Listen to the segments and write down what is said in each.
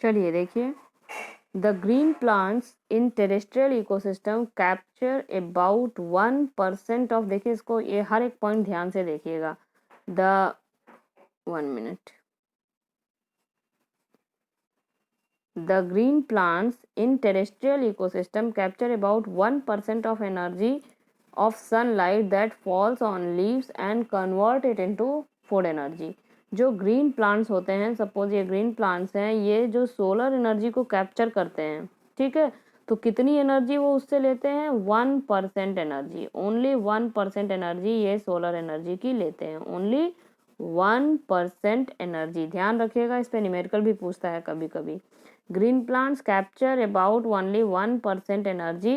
चलिए देखिए, the green plants in terrestrial ecosystem capture about 1% of, देखिए इसको, ये हर एक पॉइंट ध्यान से देखिएगा। The 1 minute. The green plants in terrestrial ecosystem capture about 1% of energy of sunlight that falls on leaves and convert it into food energy। जो green plants होते हैं, सपोज ये ग्रीन प्लांट्स हैं, ये जो सोलर एनर्जी को capture करते हैं, ठीक है, तो कितनी एनर्जी वो उससे लेते हैं? 1% एनर्जी, ओनली 1% एनर्जी ये सोलर एनर्जी की लेते हैं, ओनली 1% एनर्जी। ध्यान रखिएगा, इस पर न्यूमेरिकल भी पूछता है कभी कभी। Green plants capture about only 1% energy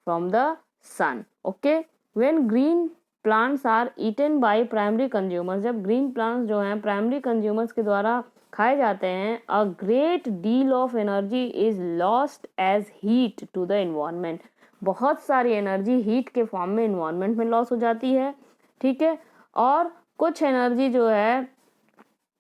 from the sun. Okay, when green plants are eaten by primary consumers, जब green plants जो हैं primary consumers के द्वारा खाए जाते हैं, a great deal of energy is lost as heat to the environment। बहुत सारी एनर्जी हीट के फॉर्म में इन्वायरमेंट में लॉस हो जाती है, ठीक है, और कुछ एनर्जी जो है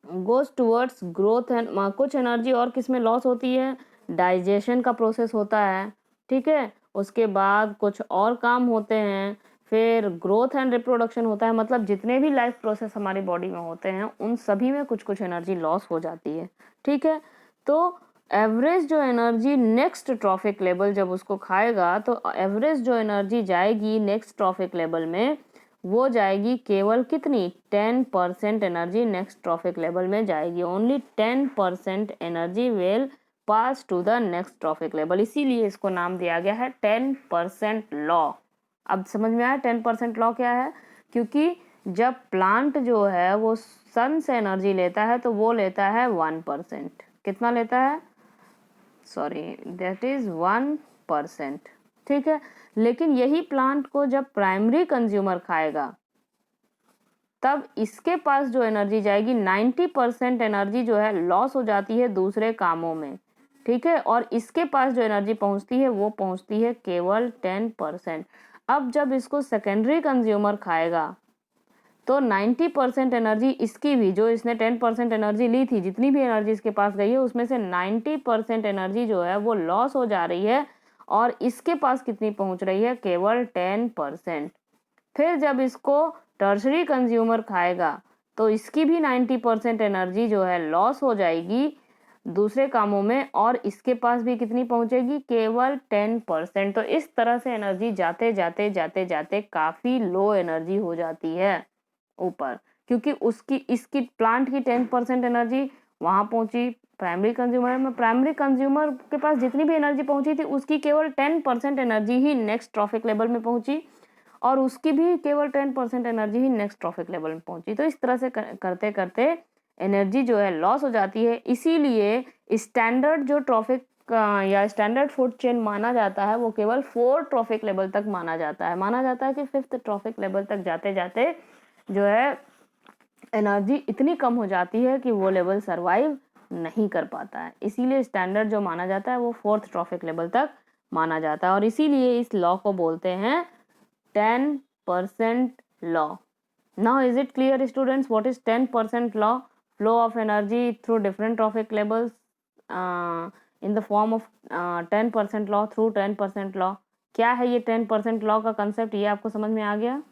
गोज टूवर्ड्स ग्रोथ एंड, कुछ एनर्जी और किस में लॉस होती है? डाइजेशन का प्रोसेस होता है, ठीक है, उसके बाद कुछ और काम होते हैं, फिर ग्रोथ एंड रिप्रोडक्शन होता है। मतलब जितने भी लाइफ प्रोसेस हमारी बॉडी में होते हैं उन सभी में कुछ कुछ एनर्जी लॉस हो जाती है, ठीक है। तो एवरेज जो एनर्जी नेक्स्ट ट्रॉफिक लेवल जब उसको खाएगा, तो एवरेज जो एनर्जी जाएगी नेक्स्ट ट्रॉफिक लेवल में, वो जाएगी केवल कितनी? 10% एनर्जी नेक्स्ट ट्रॉफिक लेवल में जाएगी। Only 10% energy will pass to the next trophic level, इसीलिए इसको नाम दिया गया है 10% लॉ। अब समझ में आया 10% लॉ क्या है? क्योंकि जब प्लांट जो है वो सन से एनर्जी लेता है तो वो लेता है 1%। कितना लेता है? सॉरी, दैट इज 1%, ठीक है। लेकिन यही प्लांट को जब प्राइमरी कंज्यूमर खाएगा तब इसके पास जो एनर्जी जाएगी, 90% एनर्जी जो है लॉस हो जाती है दूसरे कामों में, ठीक है, और इसके पास जो एनर्जी पहुंचती है वो पहुंचती है केवल 10%। अब जब इसको सेकेंडरी कंज्यूमर खाएगा तो 90% एनर्जी इसकी भी, जो इसने 10% एनर्जी ली थी, जितनी भी एनर्जी इसके पास गई है उसमें से 90% एनर्जी जो है वो लॉस हो जा रही है, और इसके पास कितनी पहुंच रही है? केवल 10%। फिर जब इसको टर्शरी कंज्यूमर खाएगा तो इसकी भी 90% एनर्जी जो है लॉस हो जाएगी दूसरे कामों में, और इसके पास भी कितनी पहुंचेगी? केवल 10%। तो इस तरह से एनर्जी जाते जाते जाते जाते काफी लो एनर्जी हो जाती है ऊपर, क्योंकि उसकी, इसकी प्लांट की 10% एनर्जी वहां पहुंची प्राइमरी कंज्यूमर में, प्राइमरी कंज्यूमर के पास जितनी भी एनर्जी पहुंची थी उसकी केवल 10% एनर्जी ही नेक्स्ट ट्रॉफिक लेवल में पहुंची, और उसकी भी केवल 10% एनर्जी ही नेक्स्ट ट्रॉफिक लेवल में पहुंची। तो इस तरह से करते करते एनर्जी जो है लॉस हो जाती है। इसीलिए स्टैंडर्ड जो ट्रॉफिक या स्टैंडर्ड फूड चेन माना जाता है वो केवल 4 ट्रॉफिक लेवल तक माना जाता है कि 5th ट्रॉफिक लेवल तक जाते जाते जो है एनर्जी इतनी कम हो जाती है कि वो लेवल सरवाइव नहीं कर पाता है। इसीलिए स्टैंडर्ड जो माना जाता है वो 4th ट्रॉफिक लेवल तक माना जाता है, और इसीलिए इस लॉ को बोलते हैं 10% law. Now is it clear students what is 10% law? Flow of energy through different trophic levels in the form of 10% law through 10% law। क्या है ये 10% law का कंसेप्ट? ये आपको समझ में आ गया?